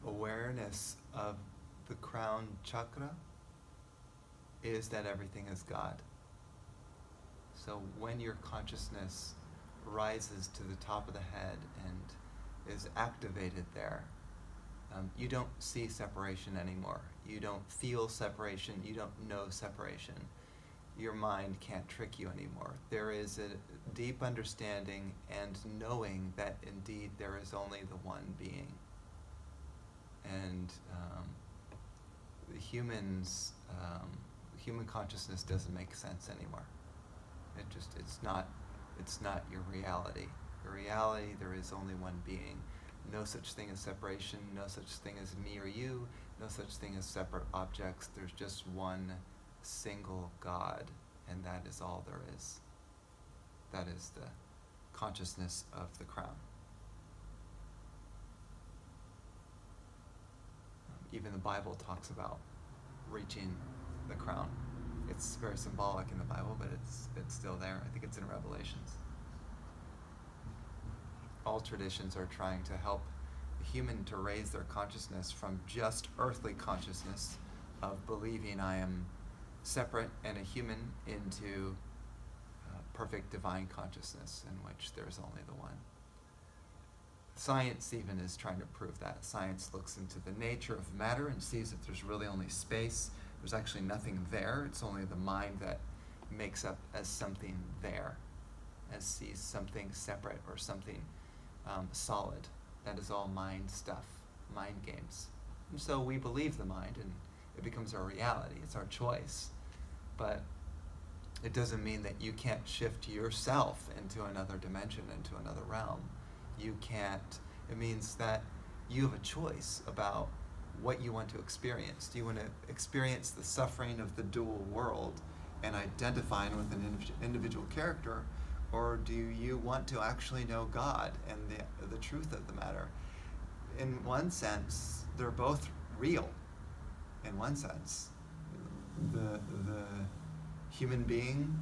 awareness of the crown chakra is that everything is God. So when your consciousness rises to the top of the head and is activated there, you don't see separation anymore. You don't feel separation. You don't know separation. Your mind can't trick you anymore. There is a deep understanding and knowing that indeed there is only the one being. And the human consciousness doesn't make sense anymore. It's not your reality. Your reality, there is only one being. No such thing as separation, no such thing as me or you, no such thing as separate objects. There's just one single God, and that is all there is. That is the consciousness of the crown. Even the Bible talks about reaching the crown. It's very symbolic in the Bible, but it's still there. I think it's in Revelations. All traditions are trying to help the human to raise their consciousness from just earthly consciousness of believing I am separate and a human into perfect divine consciousness in which there's only the one. Science even is trying to prove that. Science looks into the nature of matter and sees that there's really only space. There's actually nothing there. It's only the mind that makes up as something there, as sees something separate or something solid. That is all mind stuff, mind games. And so we believe the mind and it becomes our reality. It's our choice. But it doesn't mean that you can't shift yourself into another dimension, into another realm. You can't. It means that you have a choice about what you want to experience. Do you want to experience the suffering of the dual world and identifying with an individual character, or do you want to actually know God and the truth of the matter? In one sense, they're both real. In one sense, the human being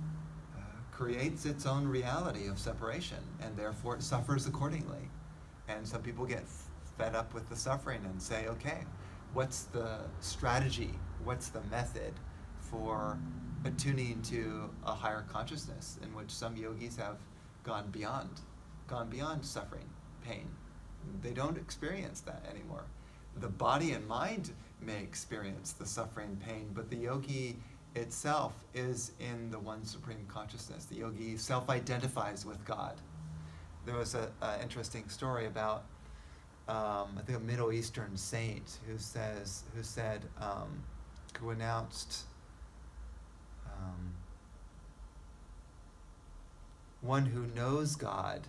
creates its own reality of separation, and therefore it suffers accordingly. And some people get fed up with the suffering and say, okay, what's the strategy? What's the method for attuning to a higher consciousness, in which some yogis have gone beyond suffering, pain. They don't experience that anymore. The body and mind may experience the suffering, pain, but the yogi itself is in the one supreme consciousness. The yogi self-identifies with God. There was an interesting story about I think a Middle Eastern saint who announced one who knows God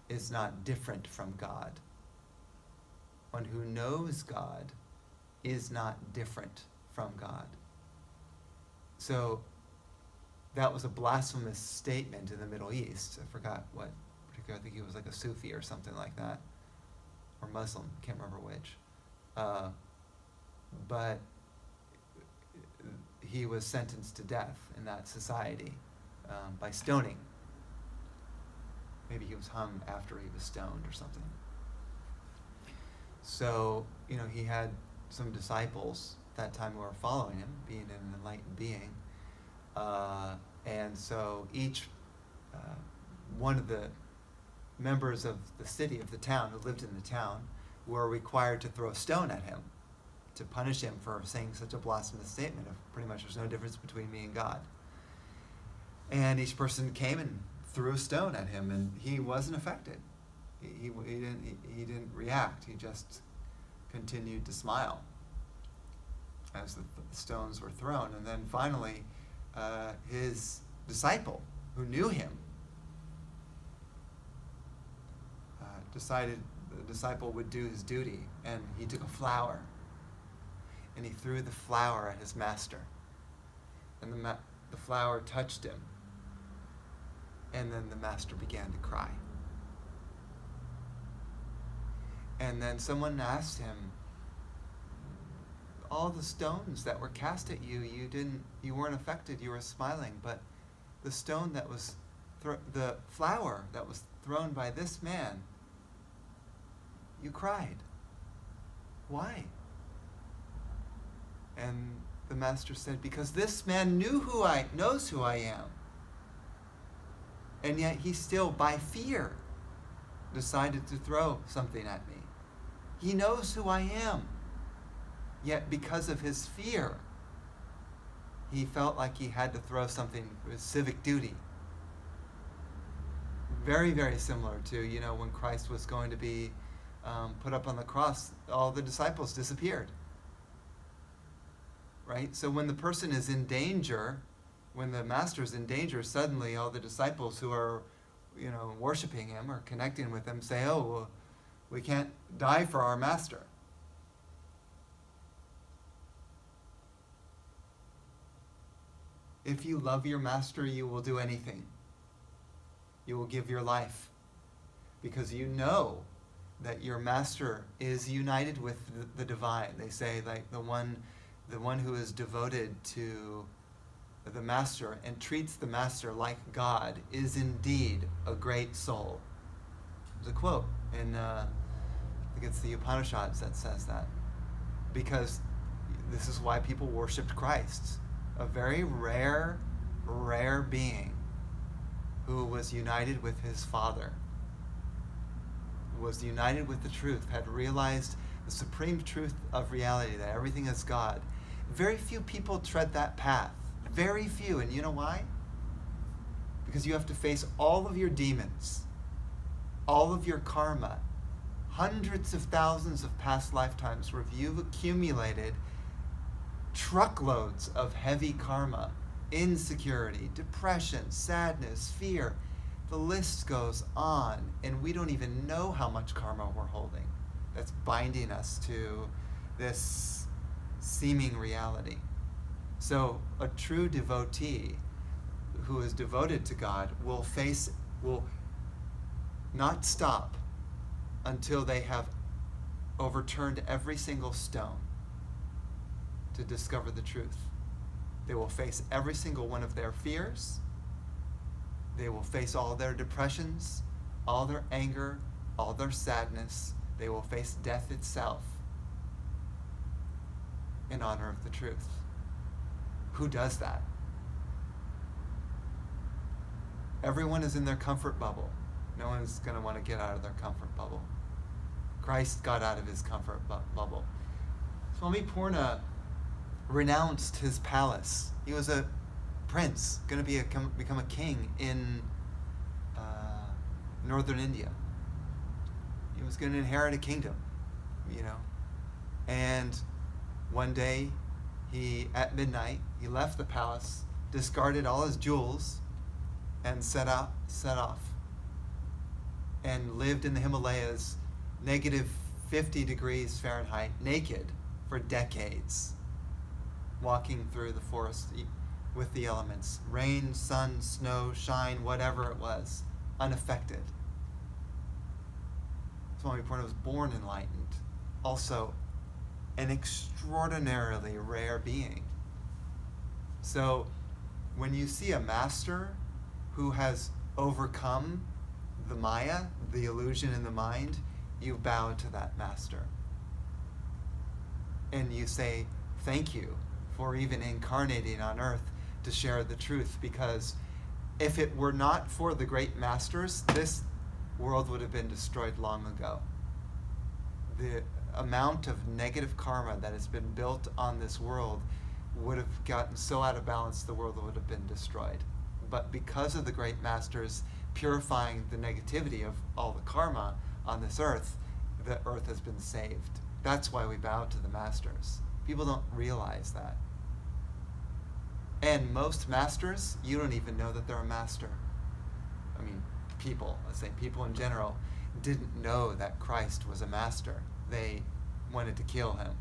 is not different from God. One who knows God is not different from God. So that was a blasphemous statement in the Middle East. I forgot what particular. I think he was like a Sufi or something like that, or Muslim. Can't remember which. But he was sentenced to death in that society by stoning. Maybe he was hung after he was stoned or something. So, he had some disciples that time who were following him, being an enlightened being. And so each one of the members of the city, of the town, who lived in the town, were required to throw a stone at him to punish him for saying such a blasphemous statement of pretty much there's no difference between me and God. And each person came and threw a stone at him, and he wasn't affected. He didn't react. He just continued to smile as the stones were thrown. And then finally, his disciple, who knew him, decided the disciple would do his duty, and he took a flower and he threw the flower at his master, and the flower touched him, and then the master began to cry. And then someone asked him, all the stones that were cast at you, you weren't affected, you were smiling, but the stone that was the flower that was thrown by this man, you cried. Why? And the master said, because this man knows who I am. And yet he still, by fear, decided to throw something at me. He knows who I am. Yet because of his fear, he felt like he had to throw something with civic duty. Very, very similar to, when Christ was going to be put up on the cross, all the disciples disappeared. Right? So when the person is in danger, when the master is in danger, suddenly all the disciples who are, worshiping him or connecting with him say, oh, well, we can't die for our master. If you love your master, you will do anything. You will give your life because you know that your master is united with the divine. They say, like, the one who is devoted to the master and treats the master like God is indeed a great soul. There's a quote in, I think it's the Upanishads that says that. Because this is why people worshipped Christ. A very rare being who was united with his Father, was united with the truth, had realized the supreme truth of reality, that everything is God. Very few people tread that path. Very few. And you know why? Because you have to face all of your demons, all of your karma, hundreds of thousands of past lifetimes where you've accumulated truckloads of heavy karma, insecurity, depression, sadness, fear. The list goes on, and we don't even know how much karma we're holding that's binding us to this seeming reality. So a true devotee who is devoted to God will not stop until they have overturned every single stone to discover the truth. They will face every single one of their fears. They will face all their depressions, all their anger, all their sadness. They will face death itself in honor of the truth. Who does that? Everyone is in their comfort bubble. No one's going to want to get out of their comfort bubble. Christ got out of his comfort bubble. Swami Purna renounced his palace. He was a prince, going to become a king in northern India. He was going to inherit a kingdom, And one day, at midnight, he left the palace, discarded all his jewels, and set off, and lived in the Himalayas, negative 50 degrees Fahrenheit, naked for decades, walking through the forest with the elements, rain, sun, snow, shine, whatever it was, unaffected. Swami Purna was born enlightened, also an extraordinarily rare being. So when you see a master who has overcome the Maya, the illusion in the mind, you bow to that master. And you say, thank you for even incarnating on earth to share the truth, because if it were not for the great masters, this world would have been destroyed long ago. The amount of negative karma that has been built on this world would have gotten so out of balance the world would have been destroyed. But because of the great masters purifying the negativity of all the karma on this earth, the earth has been saved. That's why we bow to the masters. People don't realize that. And most masters, you don't even know that they're a master. I mean, people, let's say people in general, didn't know that Christ was a master. They wanted to kill him,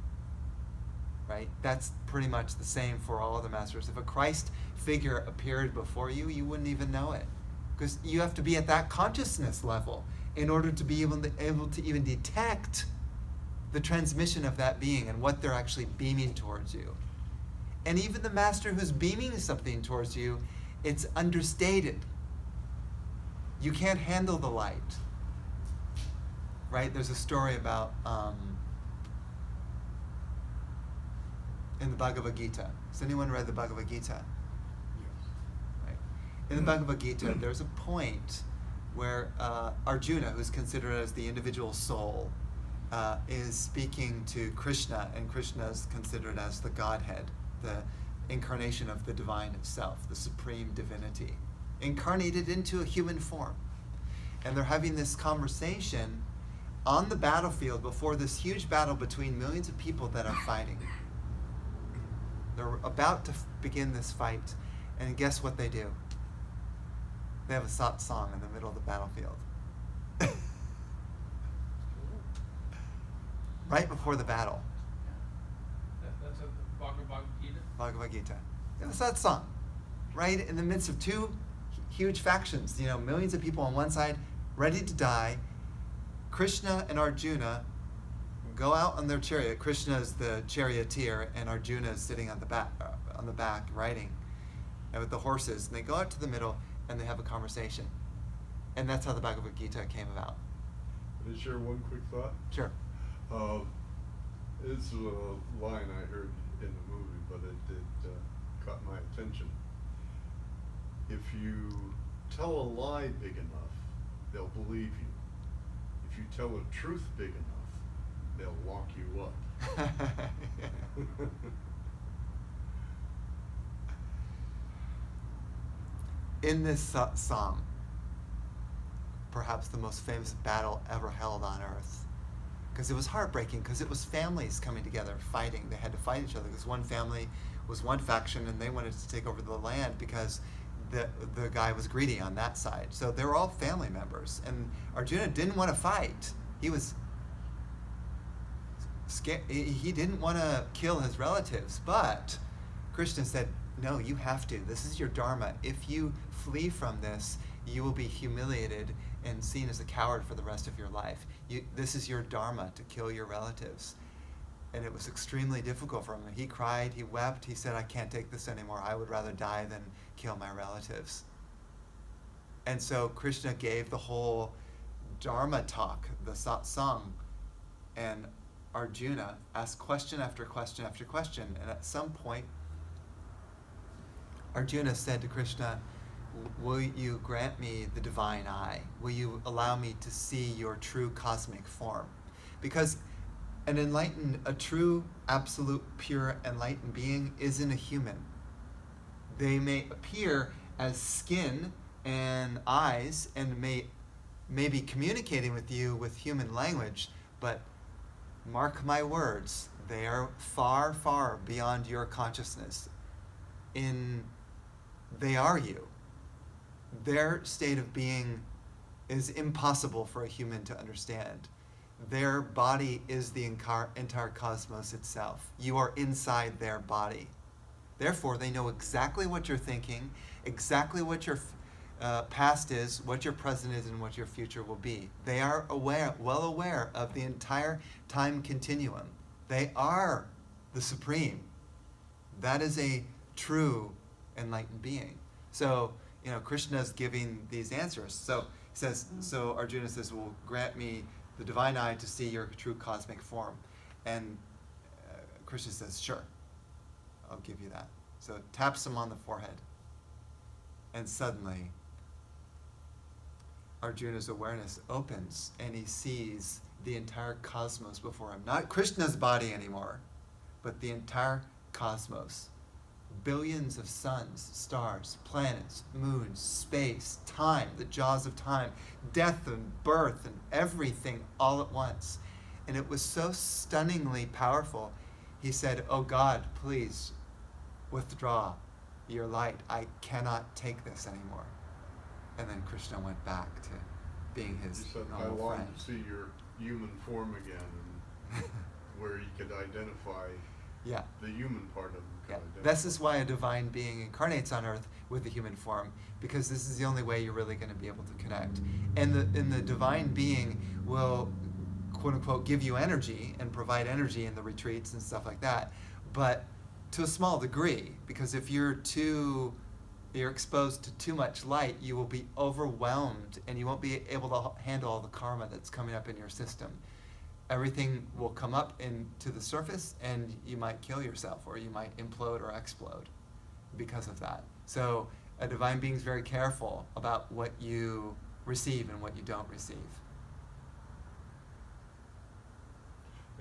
right? That's pretty much the same for all other masters. If a Christ figure appeared before you, you wouldn't even know it, because you have to be at that consciousness level in order to be able to even detect the transmission of that being and what they're actually beaming towards you. And even the master who's beaming something towards you, it's understated. You can't handle the light. Right? There's a story about in the Bhagavad Gita. Has anyone read the Bhagavad Gita? Yes. Right. In the Bhagavad Gita, there's a point where Arjuna, who's considered as the individual soul, is speaking to Krishna, and Krishna is considered as the Godhead, the incarnation of the divine itself, the supreme divinity, incarnated into a human form. And they're having this conversation on the battlefield before this huge battle between millions of people that are fighting. They're about to begin this fight, and guess what they do? They have a satsang in the middle of the battlefield. Right before the battle. That's a Bhagavad Gita? Bhagavad Gita. They have a satsang. Right in the midst of two huge factions, millions of people on one side ready to die. Krishna and Arjuna go out on their chariot. Krishna is the charioteer, and Arjuna is sitting on the back riding, and with the horses. And they go out to the middle, and they have a conversation. And that's how the Bhagavad Gita came about. Can I share one quick thought? Sure. It's a line I heard in the movie, but it caught my attention. If you tell a lie big enough, they'll believe you. If you tell a truth big enough, they'll lock you up. In this psalm, perhaps the most famous battle ever held on earth, because it was heartbreaking, because it was families coming together fighting. They had to fight each other because one family was one faction and they wanted to take over the land because the guy was greedy on that side. So they were all family members, and Arjuna didn't want to fight. He was scared. He didn't want to kill his relatives, but Krishna said, no, you have to. This is your dharma. If you flee from this, you will be humiliated and seen as a coward for the rest of your life. This is your dharma, to kill your relatives. And it was extremely difficult for him. He cried, he wept, he said, I can't take this anymore. I would rather die than kill my relatives. And so Krishna gave the whole dharma talk, the satsang, and Arjuna asked question after question after question. And at some point, Arjuna said to Krishna, will you grant me the divine eye? Will you allow me to see your true cosmic form? Because a true, absolute, pure, enlightened being isn't a human. They may appear as skin and eyes and may be communicating with you with human language, but mark my words, they are far, far beyond your consciousness. They are you. Their state of being is impossible for a human to understand. Their body is the entire cosmos itself. You are inside their body. Therefore, they know exactly what you're thinking, exactly what your past is, what your present is, and what your future will be. They are well aware of the entire time continuum. They are the supreme. That is a true enlightened being. So, Krishna is giving these answers. So Arjuna says, well, grant me the divine eye to see your true cosmic form. And Krishna says, sure, I'll give you that. So taps him on the forehead. And suddenly, Arjuna's awareness opens and he sees the entire cosmos before him. Not Krishna's body anymore, but the entire cosmos. Billions of suns, stars, planets, moons, space, time, the jaws of time, death and birth and everything all at once. And it was so stunningly powerful. He said, oh God, please withdraw your light. I cannot take this anymore. And then Krishna went back to being his normal friend. I long to see your human form again, and where he could identify the human part of him. This is why a divine being incarnates on earth with the human form, because this is the only way you're really going to be able to connect. And the divine being will, quote unquote, give you energy and provide energy in the retreats and stuff like that, but to a small degree, because if you're exposed to too much light, you will be overwhelmed and you won't be able to handle all the karma that's coming up in your system. everything will come up into the surface and you might kill yourself or you might implode or explode because of that. So a divine being is very careful about what you receive and what you don't receive.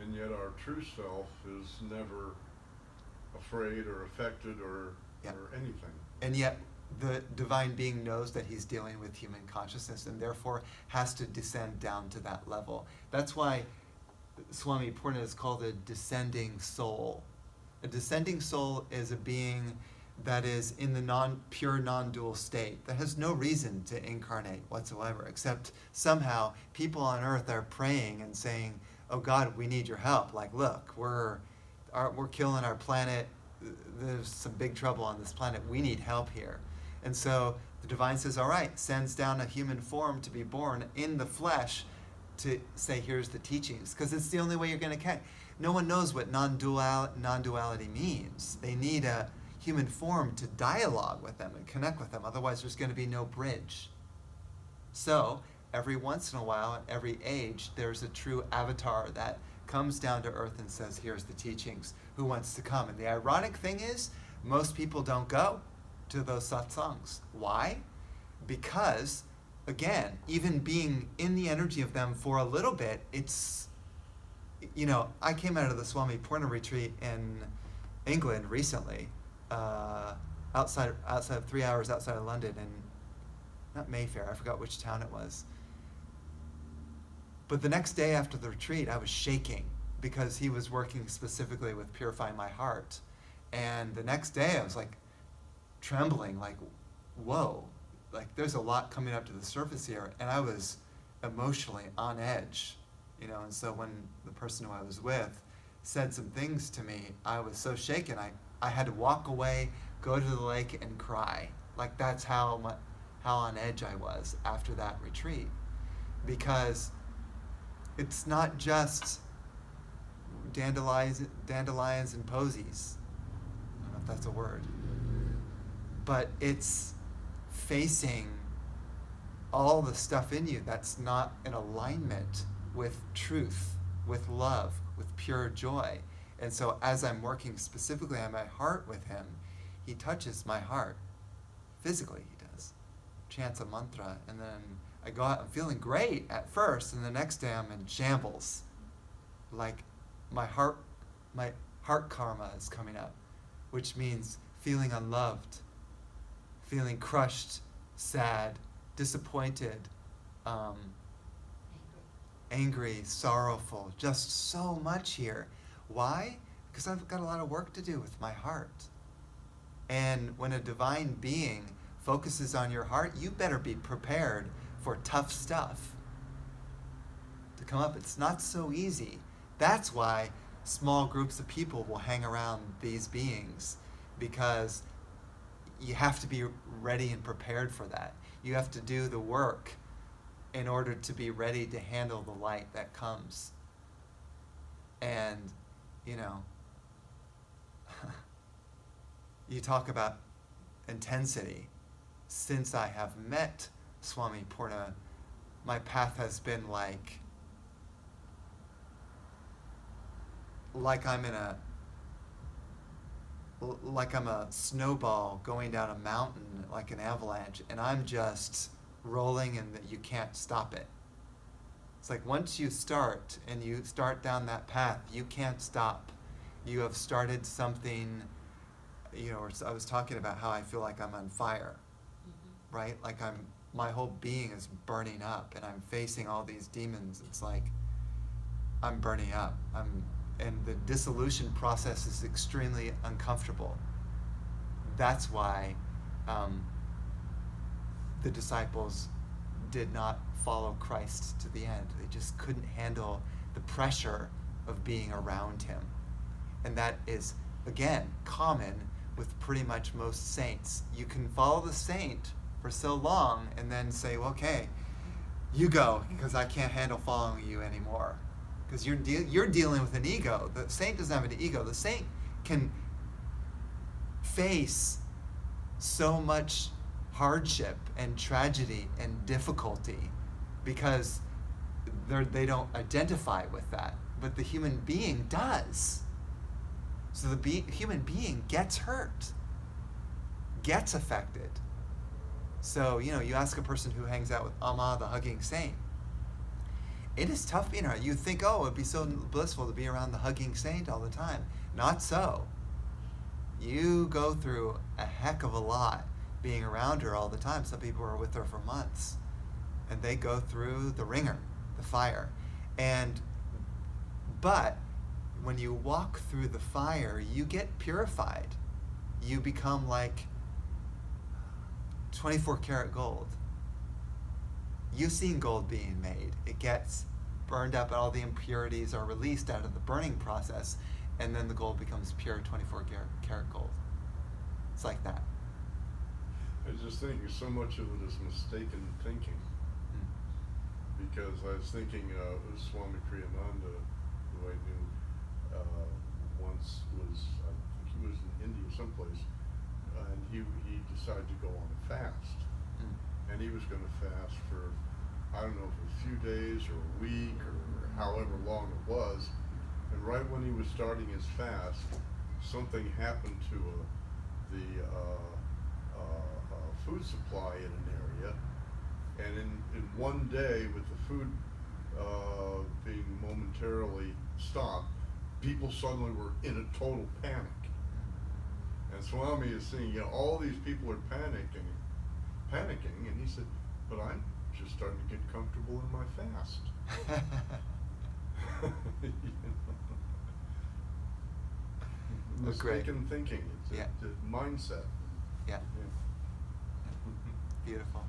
And yet our true self is never afraid or affected or anything. And yet the divine being knows that he's dealing with human consciousness and therefore has to descend down to that level. That's why Swami Purna is called a descending soul. A descending soul is a being that is in the pure non-dual state, that has no reason to incarnate whatsoever, except somehow people on earth are praying and saying, oh God, we need your help. Like, look, we're killing our planet. There's some big trouble on this planet. We need help here. And so the divine says, all right, sends down a human form to be born in the flesh to say, here's the teachings, because it's the only way you're going to connect. No one knows what non-duality means. They need a human form to dialogue with them and connect with them. Otherwise, there's going to be no bridge. So every once in a while, at every age, there's a true avatar that comes down to earth and says, here's the teachings. Who wants to come? And the ironic thing is, most people don't go to those satsangs. Why? Because, again, even being in the energy of them for a little bit, it's, I came out of the Swami Purna retreat in England recently, outside of 3 hours outside of London, and not Mayfair, I forgot which town it was. But the next day after the retreat, I was shaking because he was working specifically with purifying my heart. And the next day I was like trembling, like, whoa, like there's a lot coming up to the surface here. And I was emotionally on edge, and so when the person who I was with said some things to me, I was so shaken, I had to walk away, go to the lake and cry. Like that's how on edge I was after that retreat. Because it's not just dandelions and posies. I don't know if that's a word. But it's facing all the stuff in you that's not in alignment with truth, with love, with pure joy. And so as I'm working specifically on my heart with him, he touches my heart. Physically he does. Chants a mantra, and then I go out, I'm feeling great at first, and the next day I'm in shambles. Like my heart karma is coming up, which means feeling unloved, feeling crushed, sad, disappointed, angry, sorrowful, just so much here. Why? Because I've got a lot of work to do with my heart. And when a divine being focuses on your heart, you better be prepared for tough stuff to come up. It's not so easy. That's why small groups of people will hang around these beings, because you have to be ready and prepared for that. You have to do the work in order to be ready to handle the light that comes. And, you talk about intensity. Since I have met Swami Purna, my path has been like I'm a snowball going down a mountain like an avalanche, and I'm just rolling and that you can't stop it. It's like once you start and you start down that path, you can't stop. You have started something, I was talking about how I feel like I'm on fire, right? Like my whole being is burning up and I'm facing all these demons. It's like I'm burning up. And the dissolution process is extremely uncomfortable. That's why the disciples did not follow Christ to the end. They just couldn't handle the pressure of being around him. And that is, again, common with pretty much most saints. You can follow the saint for so long and then say, well, okay, you go, because I can't handle following you anymore. Because you're dealing with an ego. The saint doesn't have an ego. The saint can face so much hardship and tragedy and difficulty because they don't identify with that. but the human being does. So the human being gets hurt, gets affected. So, you ask a person who hangs out with Amma, the hugging saint, it is tough being around. You think, oh, it'd be so blissful to be around the hugging saint all the time. Not so. You go through a heck of a lot being around her all the time. Some people are with her for months, and they go through the ringer, the fire. But when you walk through the fire, you get purified. You become like 24 karat gold. You've seen gold being made. It gets burned up and all the impurities are released out of the burning process, and then the gold becomes pure 24 karat gold. It's like that. I was just thinking so much of it is mistaken thinking. Because I was thinking Swami Kriyananda, who I knew once was, I think he was in India someplace, and he decided to go on a fast. And he was going to fast for, I don't know, for a few days or a week or however long it was. And right when he was starting his fast, something happened to the food supply in an area. And in one day, with the food being momentarily stopped, people suddenly were in a total panic. And Swami is seeing, all these people are panicking, and he said, but I'm just starting to get comfortable in my fast. Mistaken thinking, it's a mindset. Yeah. Beautiful.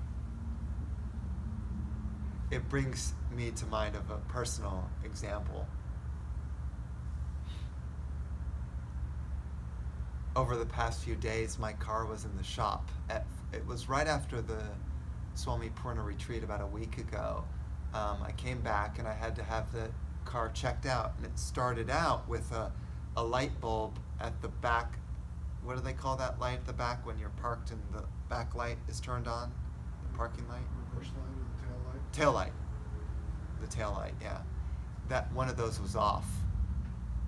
It brings me to mind of a personal example. Over the past few days, my car was in the shop. It was right after the Swami Purna retreat about a week ago. I came back and I had to have the car checked out, and it started out with a light bulb at the back. What do they call that light at the back when you're parked and the back light is turned on? The parking light? Reverse light or the tail light? Tail light. The tail light, yeah. That one of those was off.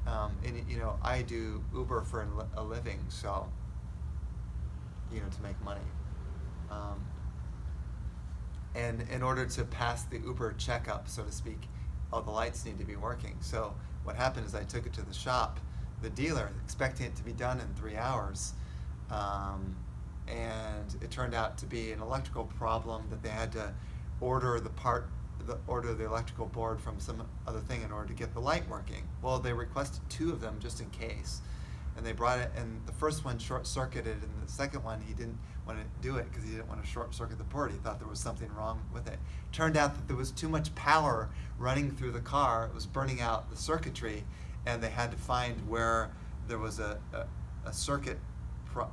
And I do Uber for a living, so to make money. And in order to pass the Uber checkup, so to speak, all the lights need to be working. So what happened is I took it to the shop, the dealer, expecting it to be done in 3 hours. And it turned out to be an electrical problem that they had to order the electrical board from some other thing in order to get the light working. Well, they requested 2 of them just in case. And they brought it, and the first one short-circuited, and the second one he didn't want to do it because he didn't want to short-circuit the board. He thought there was something wrong with it. Turned out that there was too much power running through the car. It was burning out the circuitry, and they had to find where there was a circuit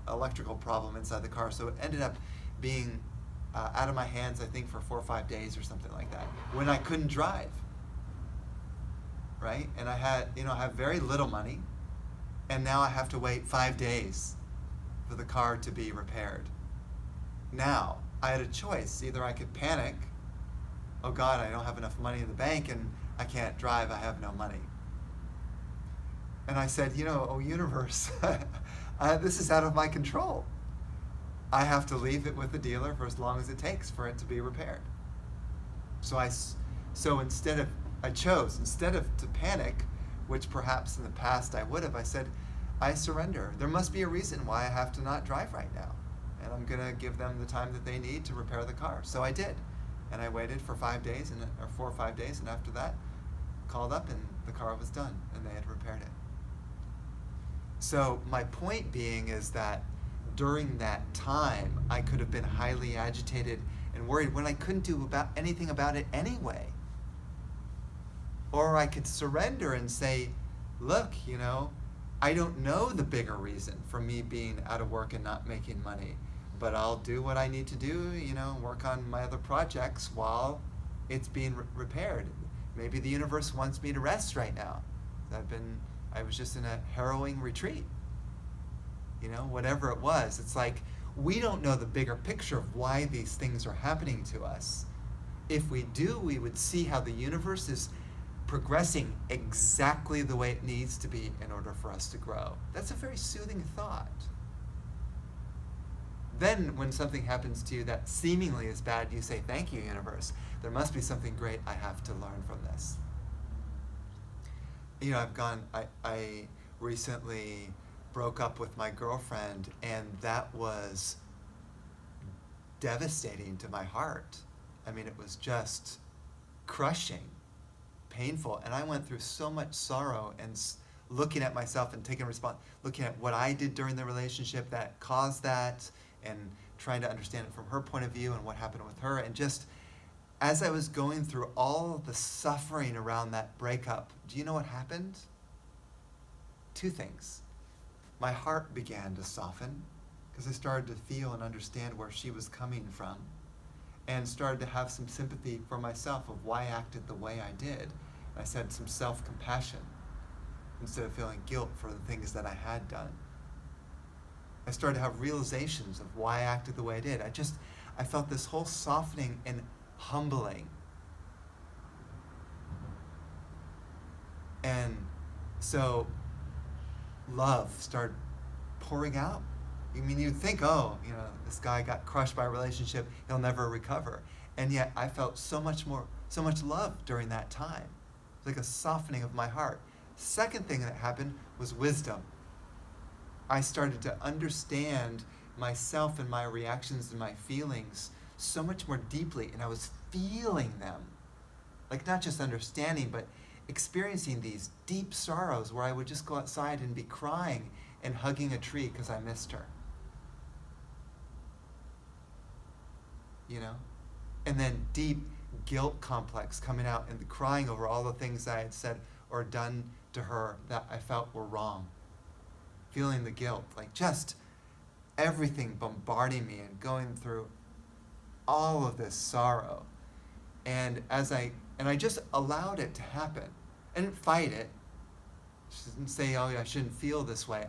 electrical problem inside the car. So it ended up being out of my hands, I think, for 4 or 5 days or something like that, when I couldn't drive. Right? And I had, I have very little money, and now I have to wait 5 days for the car to be repaired. Now, I had a choice. Either I could panic, oh God, I don't have enough money in the bank and I can't drive, I have no money. And I said, oh universe, this is out of my control. I have to leave it with the dealer for as long as it takes for it to be repaired. So instead of to panic, which perhaps in the past I would have, I said, I surrender. There must be a reason why I have to not drive right now. And I'm going to give them the time that they need to repair the car. So I did. And I waited for 5 days, or 4 or 5 days, and after that, called up and the car was done, and they had repaired it. So my point being is that during that time, I could have been highly agitated and worried when I couldn't do anything about it anyway. Or I could surrender and say, look, I don't know the bigger reason for me being out of work and not making money, but I'll do what I need to do, work on my other projects while it's being repaired. Maybe the universe wants me to rest right now. I was just in a harrowing retreat. Whatever it was. It's like, we don't know the bigger picture of why these things are happening to us. If we do, we would see how the universe is progressing exactly the way it needs to be in order for us to grow. That's a very soothing thought. Then when something happens to you that seemingly is bad, you say, thank you, universe. There must be something great I have to learn from this. You know, I recently broke up with my girlfriend, and that was devastating to my heart. I mean, it was just crushing, painful, and I went through so much sorrow and looking at myself and taking looking at what I did during the relationship that caused that, and trying to understand it from her point of view and what happened with her. And just as I was going through all of the suffering around that breakup, do you know what happened? Two things. My heart began to soften because I started to feel and understand where she was coming from, and started to have some sympathy for myself of why I acted the way I did. I said some self-compassion instead of feeling guilt for the things that I had done. I started to have realizations of why I acted the way I did. I felt this whole softening and humbling. And so love started pouring out. I mean, you'd think, oh, you know, this guy got crushed by a relationship, he'll never recover. And yet I felt so much love during that time. It was like a softening of my heart. Second thing that happened was wisdom. I started to understand myself and my reactions and my feelings so much more deeply, and I was feeling them. Like, not just understanding, but experiencing these deep sorrows where I would just go outside and be crying and hugging a tree because I missed her. You know? And then deep guilt complex coming out and crying over all the things I had said or done to her that I felt were wrong. Feeling the guilt, like just everything bombarding me and going through all of this sorrow. And I just allowed it to happen. I didn't fight it. I didn't say, oh, I shouldn't feel this way.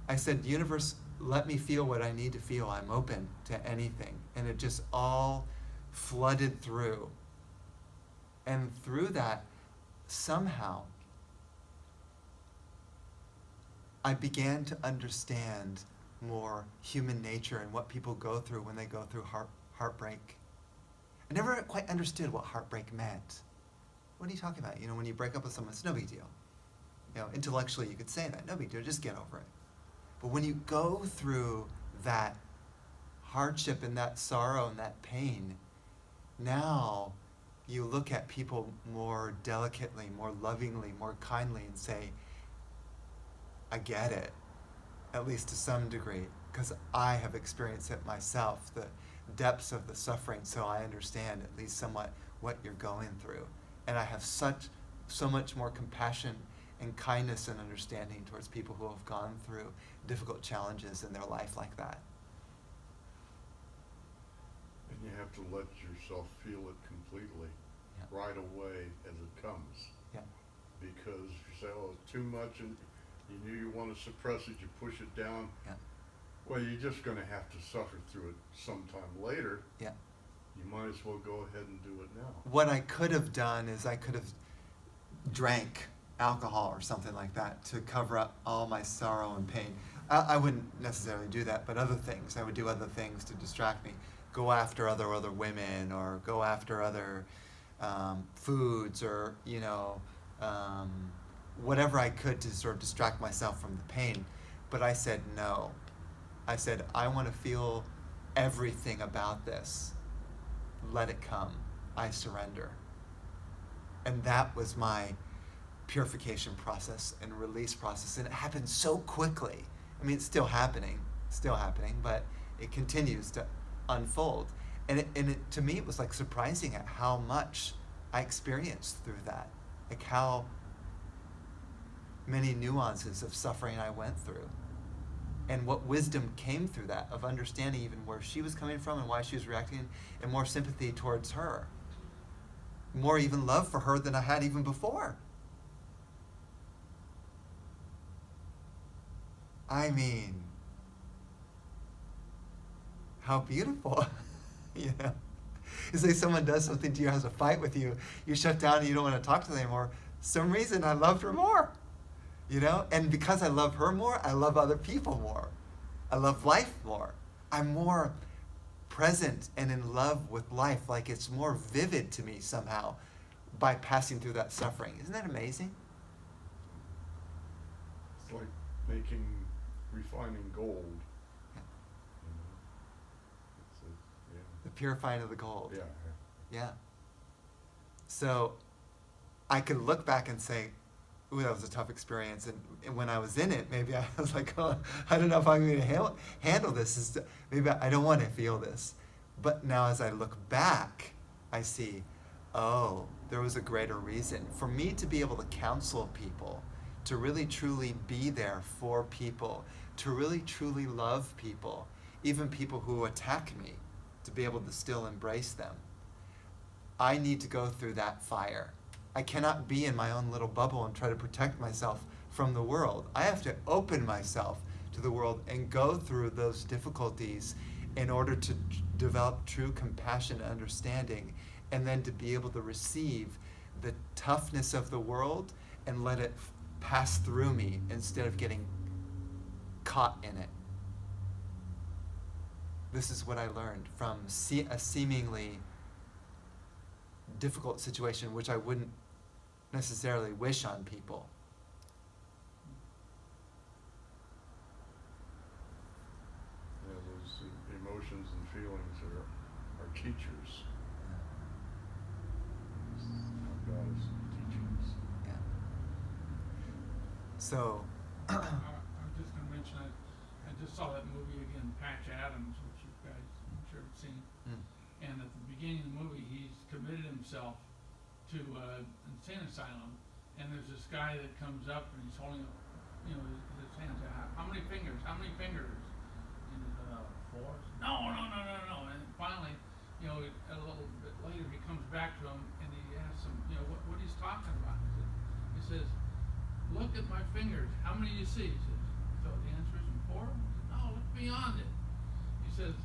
I said, universe, let me feel what I need to feel. I'm open to anything. And it just all flooded through. And through that, somehow, I began to understand more human nature and what people go through when they go through heartbreak. I never quite understood what heartbreak meant. What are you talking about? You know, when you break up with someone, it's no big deal. You know, intellectually you could say that, no big deal, just get over it. But when you go through that hardship and that sorrow and that pain, now you look at people more delicately, more lovingly, more kindly, and say, I get it, at least to some degree, because I have experienced it myself, the depths of the suffering, so I understand at least somewhat what you're going through. And I have so much more compassion and kindness and understanding towards people who have gone through difficult challenges in their life like that. And you have to let yourself feel it completely, right away as it comes. Yeah. Because if you say, oh, it's too much, and you knew you want to suppress it, you push it down, well, you're just going to have to suffer through it sometime later. Yeah. You might as well go ahead and do it now. What I could have done is I could have drank alcohol or something like that to cover up all my sorrow and pain. I wouldn't necessarily do that, but other things. I would do other things to distract me. Go after other women, or go after other foods, or, you know, whatever I could to sort of distract myself from the pain. But I said no. I said, I want to feel everything about this. Let it come. I surrender. And that was my purification process and release process. And it happened so quickly. I mean, it's still happening, but it continues to unfold. And it, to me, it was like surprising at how much I experienced through that. Like how many nuances of suffering I went through. And what wisdom came through that, of understanding even where she was coming from and why she was reacting, and more sympathy towards her. More even love for her than I had even before. I mean, how beautiful, you know? It's like someone does something to you, has a fight with you, you shut down and you don't want to talk to them anymore. Some reason I loved her more, you know? And because I love her more, I love other people more. I love life more. I'm more present and in love with life, like it's more vivid to me somehow by passing through that suffering. Isn't that amazing? It's like refining gold. You know? It's yeah. The purifying of the gold. Yeah. Yeah. So I could look back and say, ooh, that was a tough experience. And when I was in it, maybe I was like, oh, I don't know if I'm going to handle this. Maybe I don't want to feel this. But now as I look back, I see, oh, there was a greater reason. For me to be able to counsel people, to really truly be there for people, to really truly love people, even people who attack me, to be able to still embrace them. I need to go through that fire. I cannot be in my own little bubble and try to protect myself from the world. I have to open myself to the world and go through those difficulties in order to develop true compassion and understanding, and then to be able to receive the toughness of the world and let it pass through me instead of getting caught in it. This is what I learned from a seemingly difficult situation, which I wouldn't necessarily wish on people. Yeah, those emotions and feelings are teachers. How God is teaching us. Yeah. So, I'm just going to mention, I just saw that movie again, Patch Adams, which you guys, I'm sure have seen. And at the beginning of the movie, he's committed himself to an insane asylum. And there's this guy that comes up and he's holding up, his hands out. How many fingers? How many fingers? And he said, 4. No. And finally, a little bit later, he comes back to him and he asks him, what he's talking about. He says, look at my fingers. How many do you see? He says, so the answer isn't 4? He says, no, look beyond it. He says,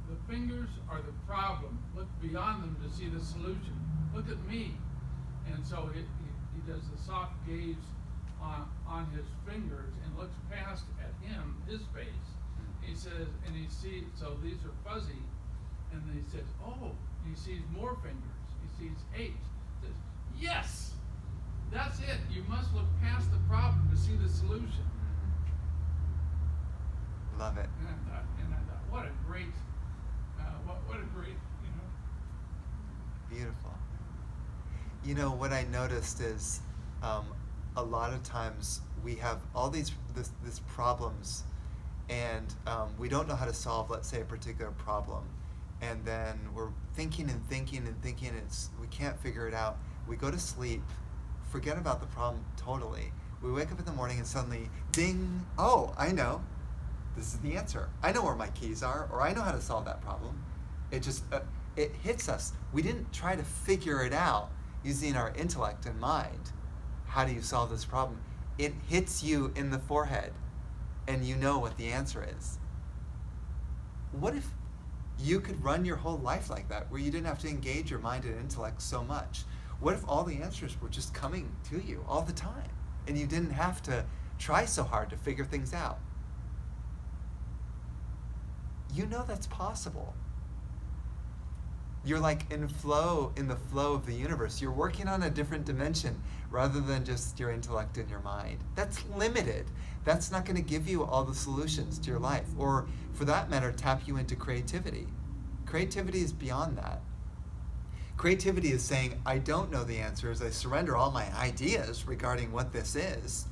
the fingers are the problem. Look beyond them to see the solution. Look at me. And so he does the soft gaze on his fingers and looks past at him, his face. He says, and he sees, so these are fuzzy. And then he says, oh, he sees more fingers. He sees 8. He says, yes, that's it. You must look past the problem to see the solution. love it. And I thought, what a great, Beautiful. What I noticed is a lot of times we have all these problems, and we don't know how to solve, let's say, a particular problem, and then we're thinking and thinking and thinking, we can't figure it out. We go to sleep, forget about the problem totally. We wake up in the morning and suddenly, ding, oh, I know. This is the answer. I know where my keys are, or I know how to solve that problem. It just, it hits us. We didn't try to figure it out using our intellect and mind. How do you solve this problem? It hits you in the forehead, and you know what the answer is. What if you could run your whole life like that, where you didn't have to engage your mind and intellect so much? What if all the answers were just coming to you all the time, and you didn't have to try so hard to figure things out? You know that's possible. You're like in the flow of the universe. You're working on a different dimension rather than just your intellect and your mind. That's limited. That's not going to give you all the solutions to your life, or for that matter, tap you into creativity. Creativity is beyond that. Creativity is saying, I don't know the answers. I surrender all my ideas regarding what this is,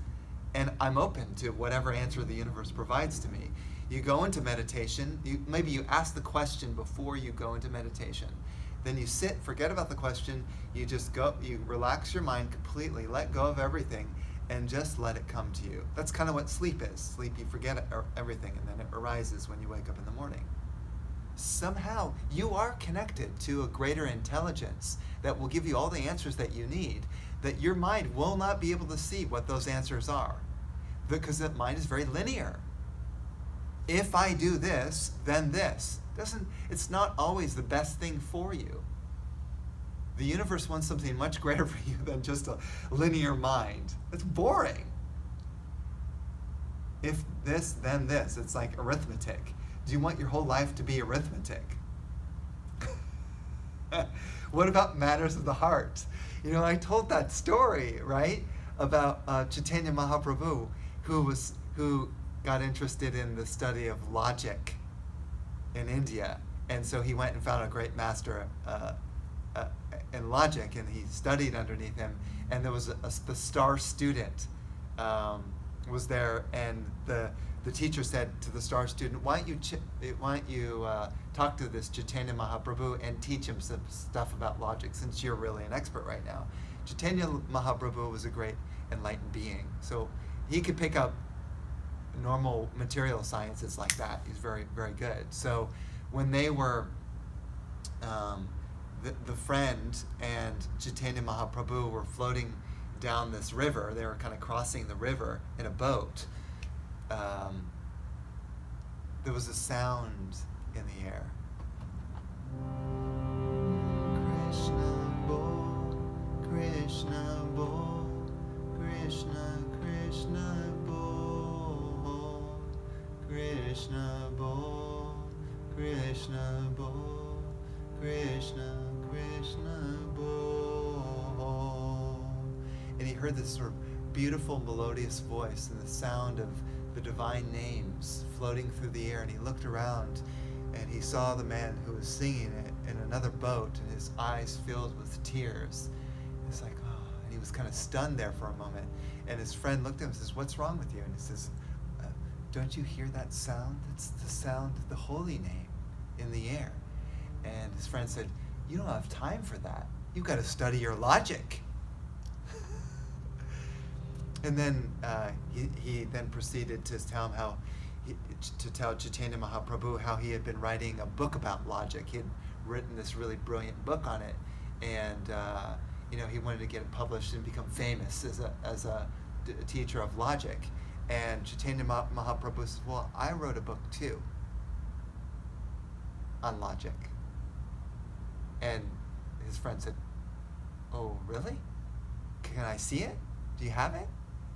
and I'm open to whatever answer the universe provides to me. You go into meditation, maybe you ask the question before you go into meditation. Then you sit, forget about the question, you just go, you relax your mind completely, let go of everything, and just let it come to you. That's kind of what sleep is. Sleep, you forget everything, and then it arises when you wake up in the morning. Somehow, you are connected to a greater intelligence that will give you all the answers that you need, that your mind will not be able to see what those answers are, because the mind is very linear. If I do this, then this. It's not always the best thing for you. The universe wants something much greater for you than just a linear mind. It's boring. If this, then this. It's like arithmetic. Do you want your whole life to be arithmetic? What about matters of the heart? You know, I told that story, right, about Chaitanya Mahaprabhu, who got interested in the study of logic in India, and so he went and found a great master in logic, and he studied underneath him. And there was the star student was there, and the teacher said to the star student, "Why don't you talk to this Chaitanya Mahaprabhu and teach him some stuff about logic, since you're really an expert right now." Chaitanya Mahaprabhu was a great enlightened being, so he could pick up normal material sciences like that. He's very, very good. So when they were, the friend and Chaitanya Mahaprabhu were floating down this river, they were kind of crossing the river in a boat, there was a sound in the air. Krishna Bol, Krishna Bol, Krishna, Krishna Bol, Krishna Bol, Krishna Bol, Krishna, Krishna Bol. And he heard this sort of beautiful melodious voice and the sound of the divine names floating through the air, and he looked around and he saw the man who was singing it in another boat, and his eyes filled with tears. It's like, oh, and he was kind of stunned there for a moment, and his friend looked at him and says, "What's wrong with you?" And he says, "Don't you hear that sound? It's the sound of the holy name in the air." And his friend said, "You don't have time for that. You've got to study your logic." And then he then proceeded to tell him to tell Chaitanya Mahaprabhu how he had been writing a book about logic. He had written this really brilliant book on it, and he wanted to get it published and become famous as a teacher of logic. And Chaitanya Mahaprabhu said, "Well, I wrote a book too on logic." And his friend said, "Oh, really? Can I see it? Do you have it?"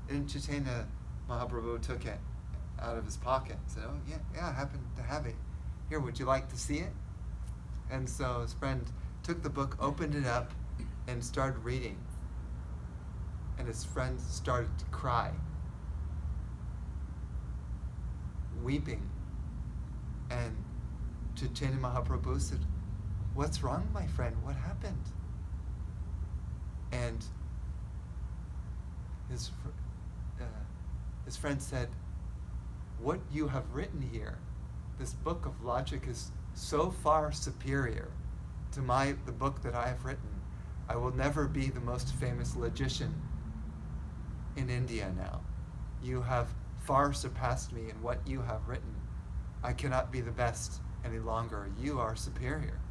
And Chaitanya Mahaprabhu took it out of his pocket and said, "Oh, yeah, I happen to have it. Here, would you like to see it?" And so his friend took the book, opened it up, and started reading. And his friend started to cry, weeping. And Chaitanya Mahaprabhu said, "What's wrong, my friend? What happened?" And his friend said, "What you have written here, this book of logic, is so far superior to the book that I have written. I will never be the most famous logician in India now. You have far surpassed me in what you have written. I cannot be the best any longer. You are superior."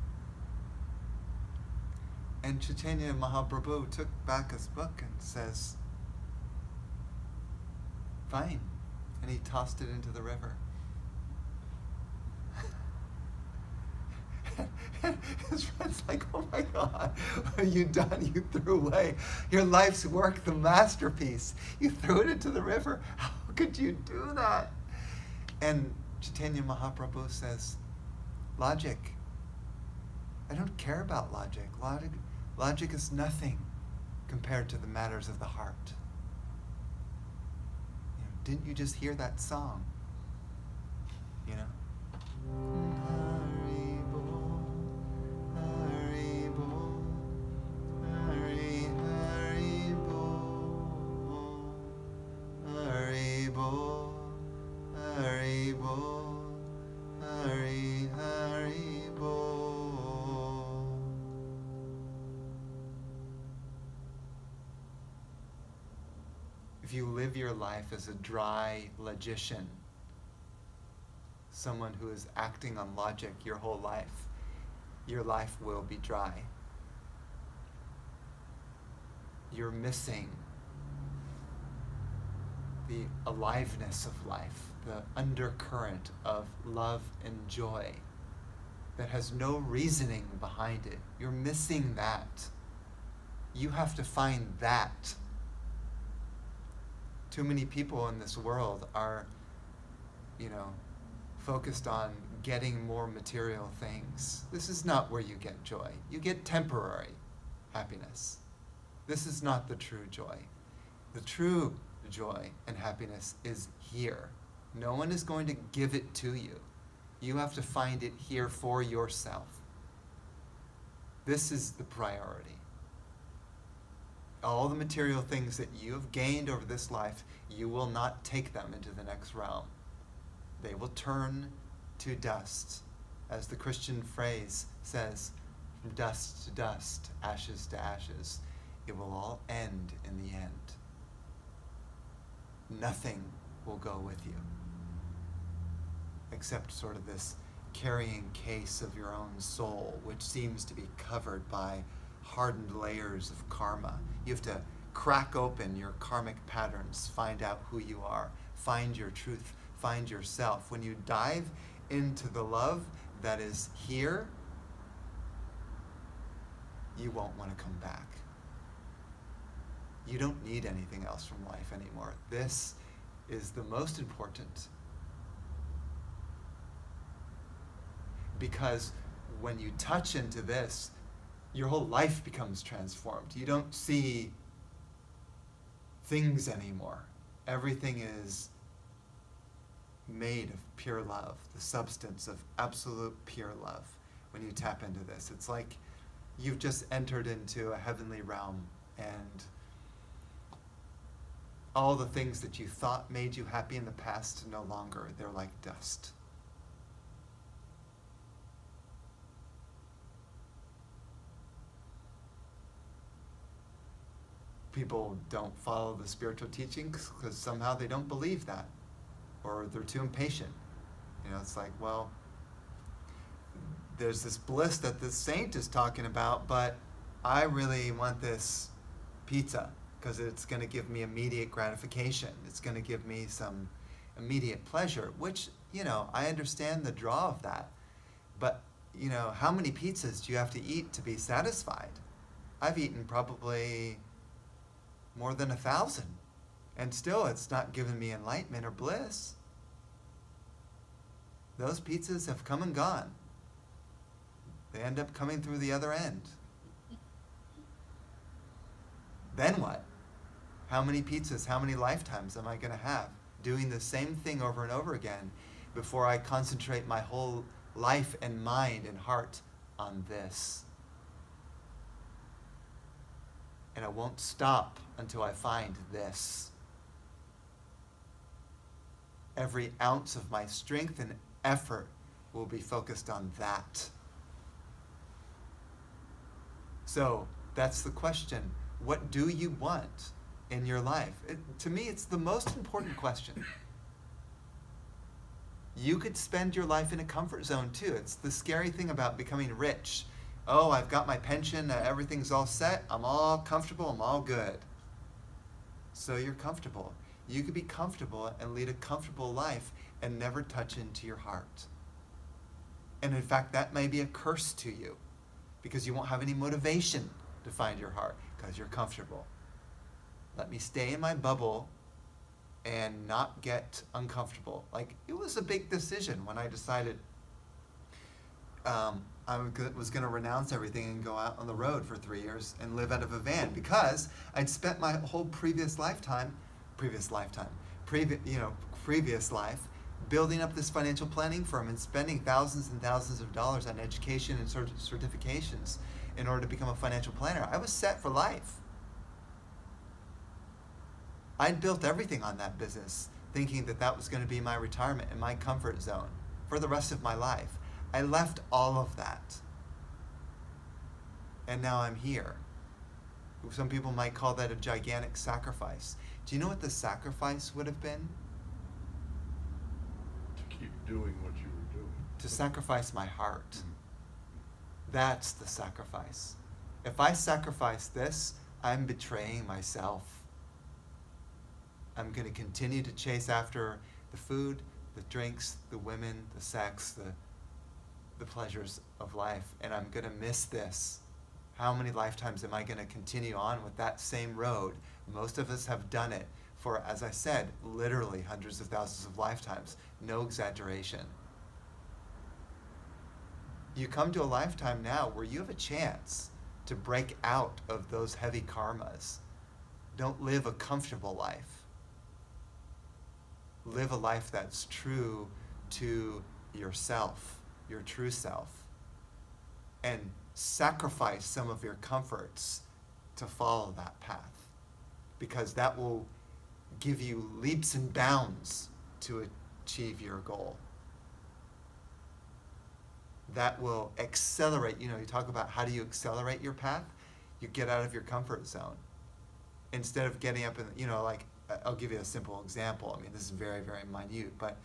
And Chaitanya Mahaprabhu took back his book and says, "Fine." And he tossed it into the river. His friend's like, "Oh my God, what have you done? You threw away your life's work, the masterpiece. You threw it into the river. How could you do that?" And Chaitanya Mahaprabhu says, "Logic. I don't care about logic. Logic is nothing compared to the matters of the heart. Didn't you just hear that song? You know? Hari Bol, Hari Bol, Hari Hari Bol, Hari Bol, Hari Bol, Hari Hari Bol." If you live your life as a dry logician, someone who is acting on logic your whole life, your life will be dry. You're missing the aliveness of life, the undercurrent of love and joy that has no reasoning behind it. You're missing that. You have to find that. Too many people in this world are, focused on getting more material things. This is not where you get joy. You get temporary happiness. This is not the true joy. The true joy and happiness is here. No one is going to give it to you. You have to find it here for yourself. This is the priority. All the material things that you have gained over this life, you will not take them into the next realm. They will turn to dust. As the Christian phrase says, from dust to dust, ashes to ashes. It will all end in the end. Nothing will go with you, except sort of this carrying case of your own soul, which seems to be covered by hardened layers of karma. You have to crack open your karmic patterns, find out who you are, find your truth, find yourself. When you dive into the love that is here, you won't want to come back. You don't need anything else from life anymore. This is the most important. Because when you touch into this, your whole life becomes transformed. You don't see things anymore. Everything is made of pure love, the substance of absolute pure love. When you tap into this, it's like you've just entered into a heavenly realm, and all the things that you thought made you happy in the past, no longer. They're like dust. People don't follow the spiritual teachings because somehow they don't believe that, or they're too impatient. It's like, well, there's this bliss that this saint is talking about, but I really want this pizza because it's going to give me immediate gratification. It's going to give me some immediate pleasure, which, I understand the draw of that. But, how many pizzas do you have to eat to be satisfied? I've eaten probably more than 1,000, and still it's not given me enlightenment or bliss. Those pizzas have come and gone. They end up coming through the other end. Then what? How many pizzas, how many lifetimes am I going to have doing the same thing over and over again before I concentrate my whole life and mind and heart on this? And I won't stop until I find this. Every ounce of my strength and effort will be focused on that. So that's the question. What do you want in your life? To me, it's the most important question. You could spend your life in a comfort zone too. It's the scary thing about becoming rich. Oh, I've got my pension, everything's all set, I'm all comfortable, I'm all good. So you're comfortable. You could be comfortable and lead a comfortable life and never touch into your heart. And in fact, that may be a curse to you because you won't have any motivation to find your heart because you're comfortable. Let me stay in my bubble and not get uncomfortable. Like, it was a big decision when I decided I was going to renounce everything and go out on the road for 3 years and live out of a van because I'd spent my whole previous life building up this financial planning firm and spending thousands and thousands of dollars on education and certifications in order to become a financial planner. I was set for life. I'd built everything on that business, thinking that that was going to be my retirement and my comfort zone for the rest of my life. I left all of that. And now I'm here. Some people might call that a gigantic sacrifice. Do you know what the sacrifice would have been? To keep doing what you were doing. To sacrifice my heart. That's the sacrifice. If I sacrifice this, I'm betraying myself. I'm going to continue to chase after the food, the drinks, the women, the sex, the pleasures of life, and I'm going to miss this. How many lifetimes am I going to continue on with that same road? Most of us have done it for, as I said, literally hundreds of thousands of lifetimes. No exaggeration. You come to a lifetime now where you have a chance to break out of those heavy karmas. Don't live a comfortable life. Live a life that's true to yourself, your true self, and sacrifice some of your comforts to follow that path, because that will give you leaps and bounds to achieve your goal. That will accelerate. You talk about how do you accelerate your path? You get out of your comfort zone. Instead of getting up and, I'll give you a simple example. I mean, this is very, very minute, but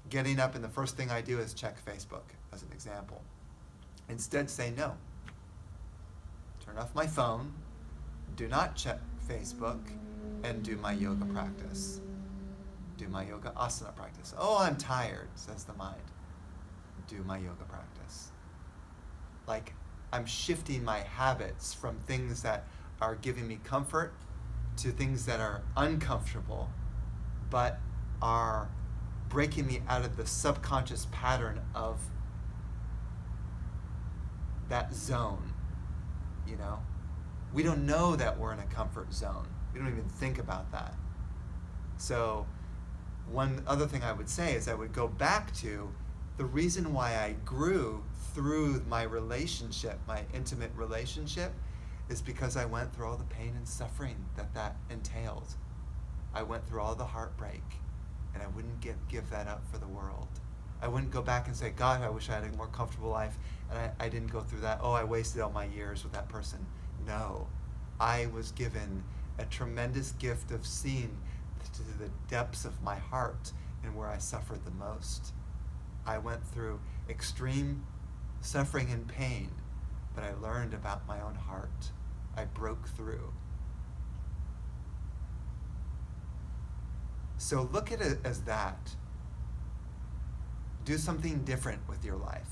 getting up and the first thing I do is check Facebook, as an example. Instead, say no. Turn off my phone, do not check Facebook, and do my yoga practice. Do my yoga asana practice. Oh, I'm tired, says the mind. Do my yoga practice. Like, I'm shifting my habits from things that are giving me comfort to things that are uncomfortable, but are breaking me out of the subconscious pattern of that zone. We don't know that we're in a comfort zone. We don't even think about that. So one other thing I would say is I would go back to the reason why I grew through my relationship, my intimate relationship, is because I went through all the pain and suffering that entailed. I went through all the heartbreak, and I wouldn't give that up for the world. I wouldn't go back and say, God, I wish I had a more comfortable life, and I didn't go through that. Oh, I wasted all my years with that person. No, I was given a tremendous gift of seeing to the depths of my heart and where I suffered the most. I went through extreme suffering and pain, but I learned about my own heart. I broke through. So look at it as that. Do something different with your life.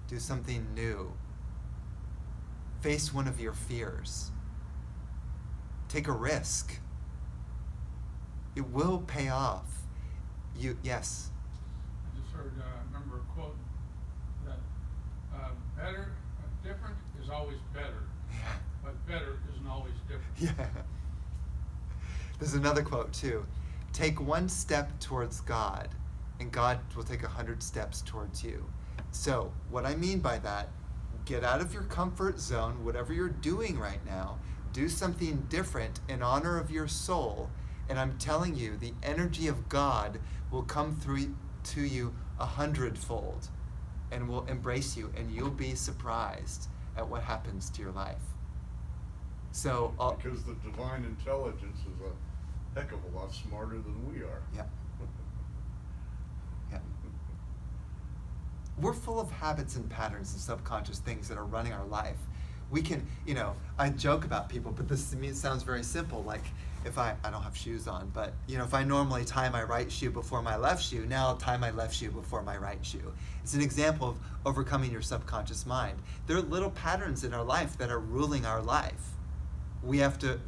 Do something new. Face one of your fears. Take a risk. It will pay off. Yes? I just heard, remember a quote that different is always better, Yeah. but better isn't always different. Yeah. There's another quote too. Take one step towards God, and God will take 100 steps towards you. So what I mean by that, get out of your comfort zone, whatever you're doing right now, do something different in honor of your soul, and I'm telling you, the energy of God will come through to you 100-fold and will embrace you, and you'll be surprised at what happens to your life. So because the divine intelligence is a heck of a lot smarter than we are. Yeah. Yeah. We're full of habits and patterns and subconscious things that are running our life. We can, I joke about people, but this to me it sounds very simple. Like if I don't have shoes on, but if I normally tie my right shoe before my left shoe, now I'll tie my left shoe before my right shoe. It's an example of overcoming your subconscious mind. There are little patterns in our life that are ruling our life. We have to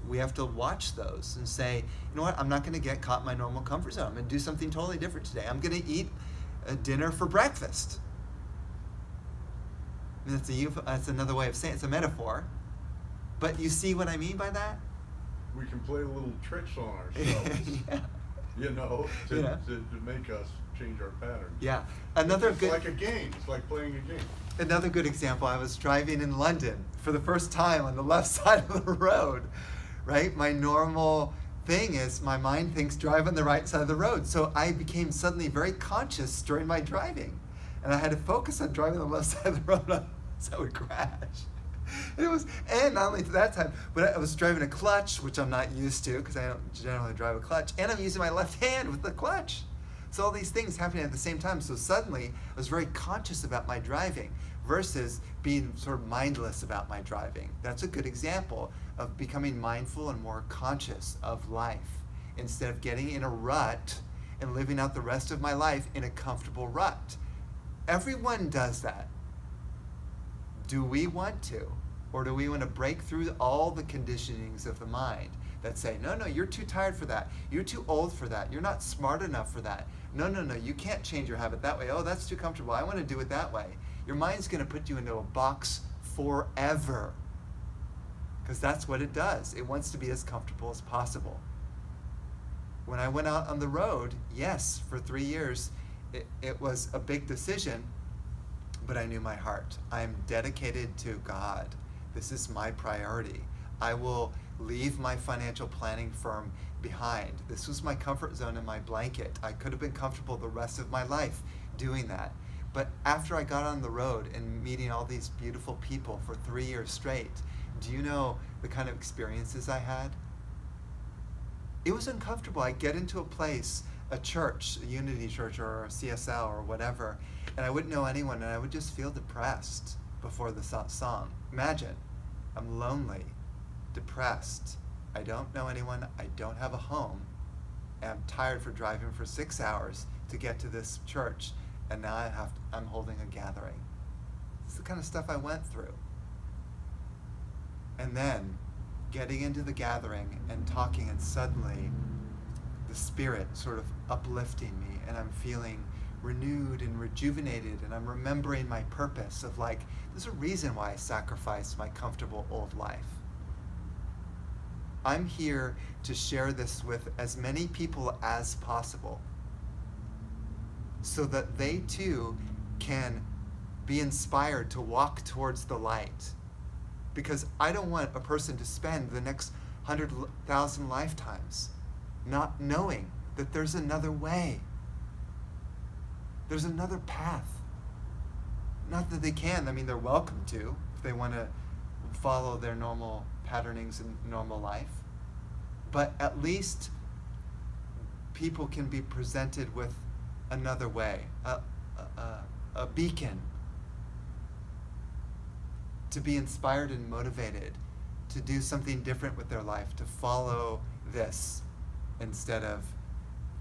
watch those and say, you know what, I'm not going to get caught in my normal comfort zone. I'm going to do something totally different today. I'm going to eat a dinner for breakfast. And that's another way of saying it. It's a metaphor. But you see what I mean by that? We can play little tricks on ourselves, Yeah. To make us change our pattern. Yeah. It's like a game. It's like playing a game. Another good example, I was driving in London for the first time on the left side of the road, right? My normal thing is my mind thinks drive on the right side of the road. So I became suddenly very conscious during my driving. And I had to focus on driving on the left side of the road so I would crash. And not only that time, but I was driving a clutch, which I'm not used to because I don't generally drive a clutch, and I'm using my left hand with the clutch. So all these things happening at the same time. So suddenly I was very conscious about my driving versus being sort of mindless about my driving. That's a good example of becoming mindful and more conscious of life instead of getting in a rut and living out the rest of my life in a comfortable rut. Everyone does that. Do we want to? Or do we want to break through all the conditionings of the mind that say, no, no, you're too tired for that. You're too old for that. You're not smart enough for that. No, no, no, you can't change your habit that way. Oh, that's too comfortable. I want to do it that way. Your mind's going to put you into a box forever. Because that's what it does. It wants to be as comfortable as possible. When I went out on the road, yes, for 3 years, it was a big decision, but I knew my heart. I am dedicated to God. This is my priority. I will leave my financial planning firm behind. This was my comfort zone and my blanket. I could have been comfortable the rest of my life doing that. But after I got on the road and meeting all these beautiful people for 3 years straight, do you know the kind of experiences I had? It was uncomfortable. I'd get into a place, a church, a Unity church or a CSL or whatever, and I wouldn't know anyone, and I would just feel depressed before the song. Imagine, I'm lonely, depressed. I don't know anyone. I don't have a home. And I'm tired for driving for 6 hours to get to this church, and now I'm holding a gathering. This is the kind of stuff I went through. And then getting into the gathering and talking, and suddenly the Spirit sort of uplifting me, and I'm feeling renewed and rejuvenated, and I'm remembering my purpose of like, there's a reason why I sacrificed my comfortable old life. I'm here to share this with as many people as possible so that they too can be inspired to walk towards the light. Because I don't want a person to spend the next 100,000 lifetimes not knowing that there's another way. There's another path. Not that they can, I mean, they're welcome to if they want to follow their normal patternings in normal life. But at least people can be presented with another way, a beacon, to be inspired and motivated to do something different with their life, to follow this instead of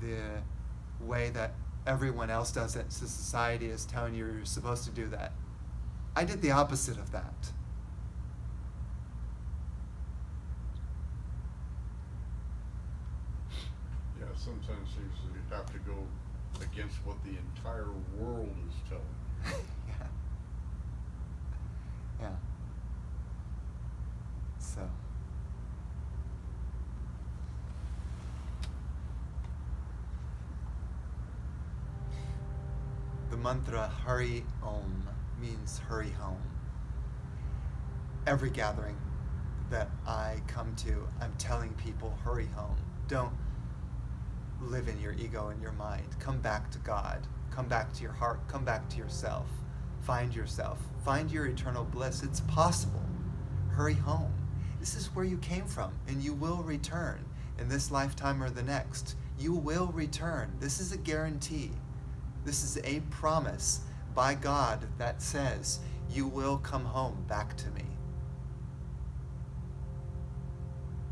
the way that everyone else does it, so society is telling you you're supposed to do that. I did the opposite of that. Yeah, sometimes seems that you have to go against what the entire world is telling you. Yeah. Yeah. So. The mantra Hari Om means hurry home. Every gathering that I come to, I'm telling people, hurry home. Don't live in your ego and your mind. Come back to God. Come back to your heart. Come back to yourself. Find yourself. Find your eternal bliss. It's possible. Hurry home. This is where you came from, and you will return in this lifetime or the next. You will return. This is a guarantee. This is a promise by God that says, you will come home back to me.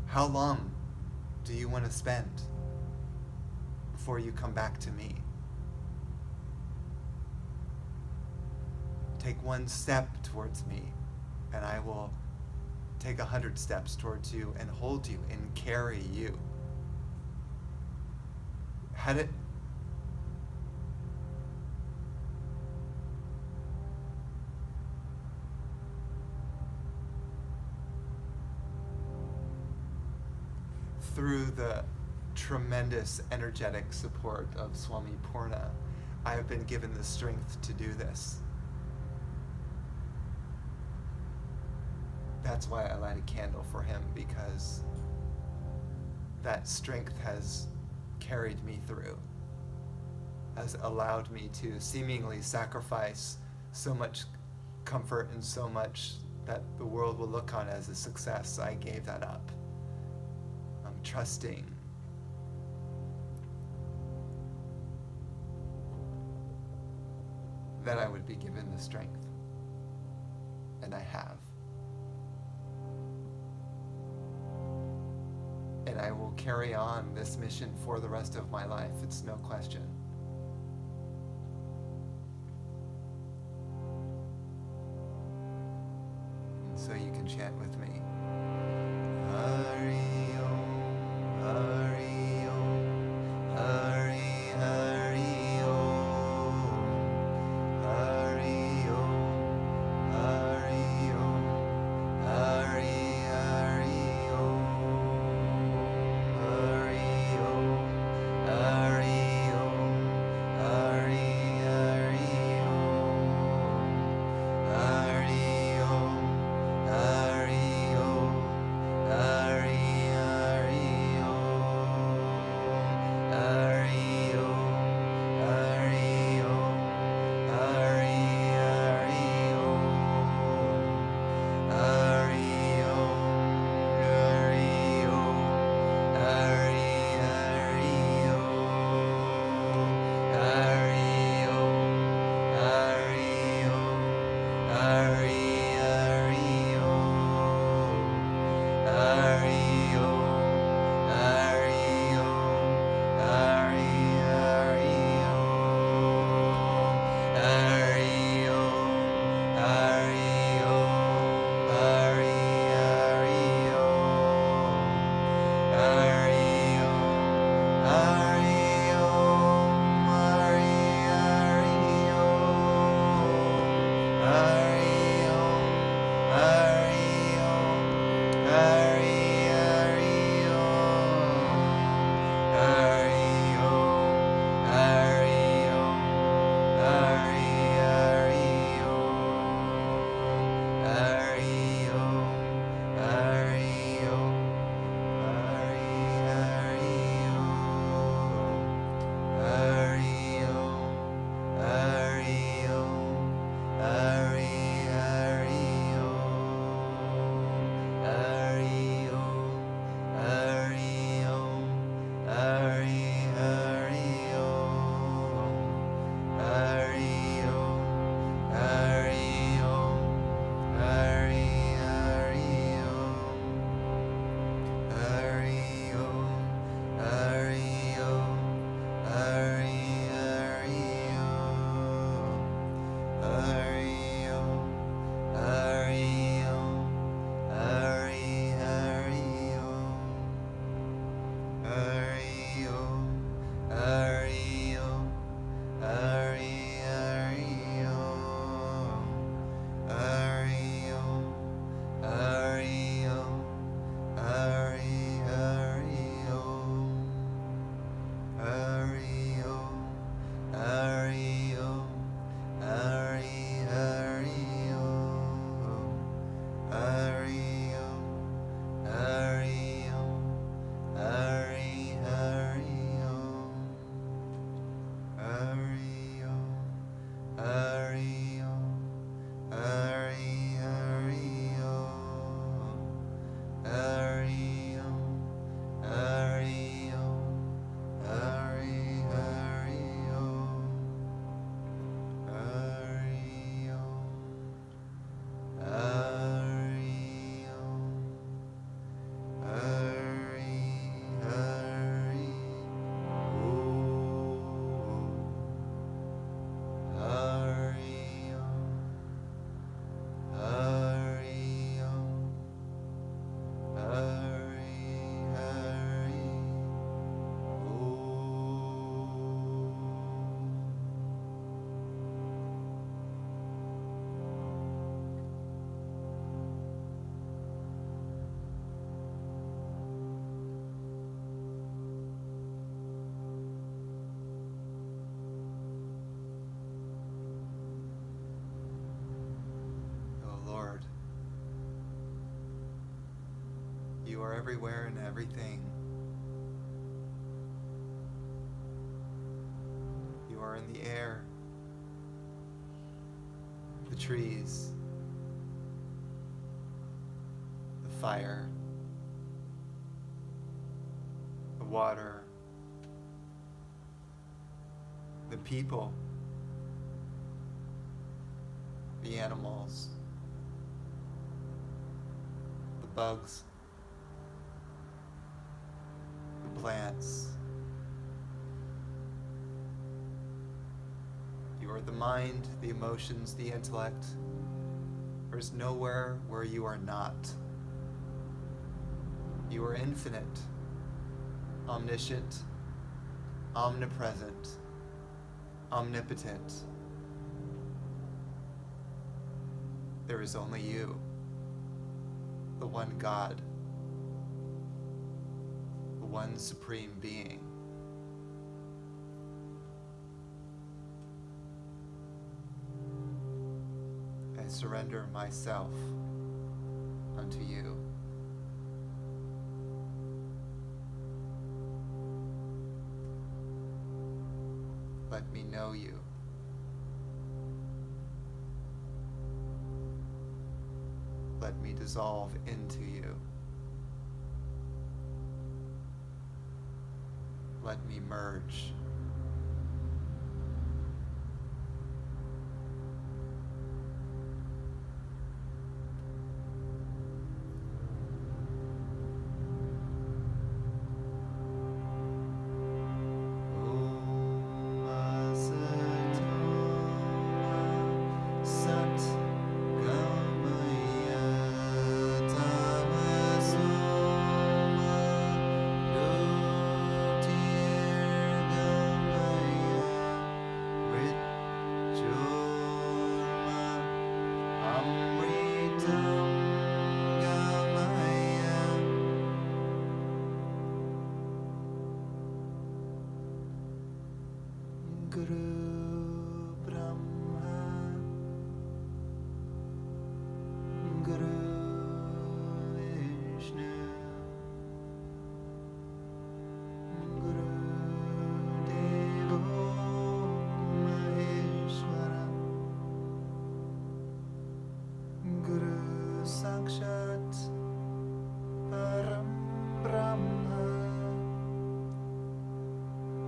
How long do you want to spend before you come back to me? Take one step towards me, and I will take 100 steps towards you and hold you and carry you. Had it through the tremendous energetic support of Swami Purna, I have been given the strength to do this. That's why I light a candle for him, because that strength has carried me through, has allowed me to seemingly sacrifice so much comfort and so much that the world will look on as a success. I gave that up. I'm trusting that I would be given the strength, and I have. And I will carry on this mission for the rest of my life. It's no question. everywhere and everything. You are in the air, the trees, the fire, the water, the people, the animals, the bugs, the plants. You are the mind, the emotions, the intellect. There is nowhere where you are not. You are infinite, omniscient, omnipresent, omnipotent. There is only you, the one God, the one supreme being. I surrender myself unto you. Let me know you. Let me dissolve into you. Let me merge. Guru Brahma, Guru Vishnu, Guru Devo Maheshwara, Guru Sakshat Param Brahma,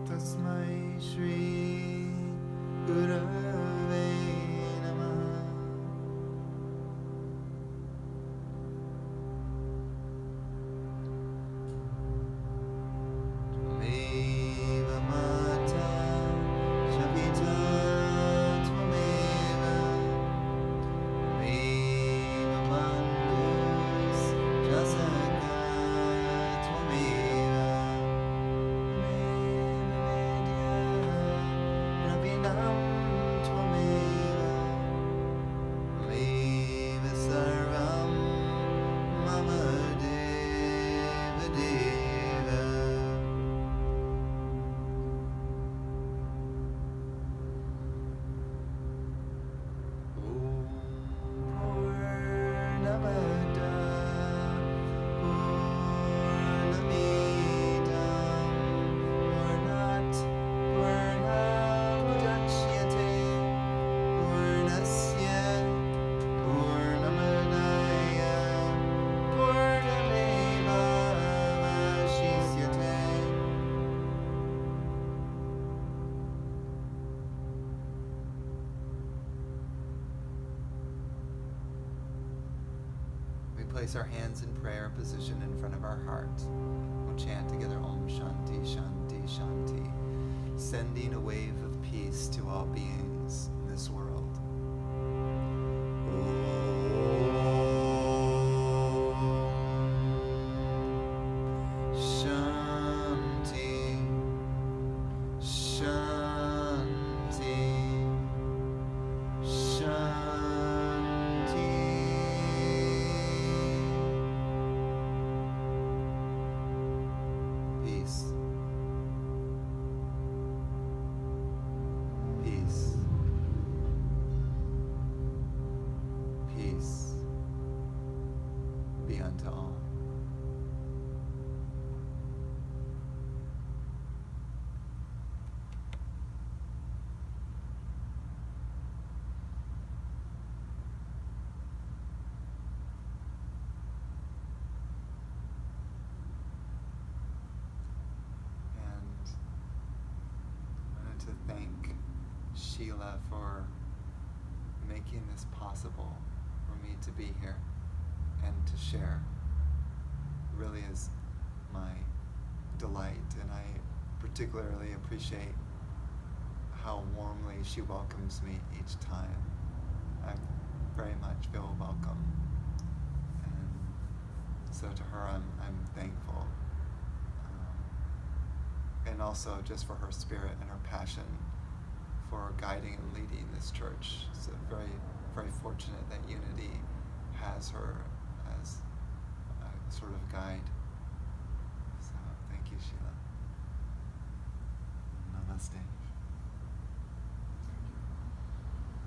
Tasmai Shri Gurave Namah. Tvameva Mata Shavita Tvameva, Tvameva Bandhus Jasaka Tvameva, Tvameva Ravinam Tvameva, Tvameva Sarvam Mama Deva Deva. Om Purnamada Purnamidam Purnat Purnamudachyate Purnasya Purnamadaya Purnamevavashisyate. We place our hands in prayer position in front of our heart. We'll chant together Om Shanti Shanti Shanti, sending a wave of peace to all beings in this world. Shanti Shanti Shanti. Peace. Peace. to thank Sheila for making this possible for me to be here and to share. It really is my delight, and I particularly appreciate how warmly she welcomes me each time. I very much feel welcome, and so to her I'm thankful, and also just for her spirit and her passion for guiding and leading this church. So very, very fortunate that Unity has her as a sort of guide.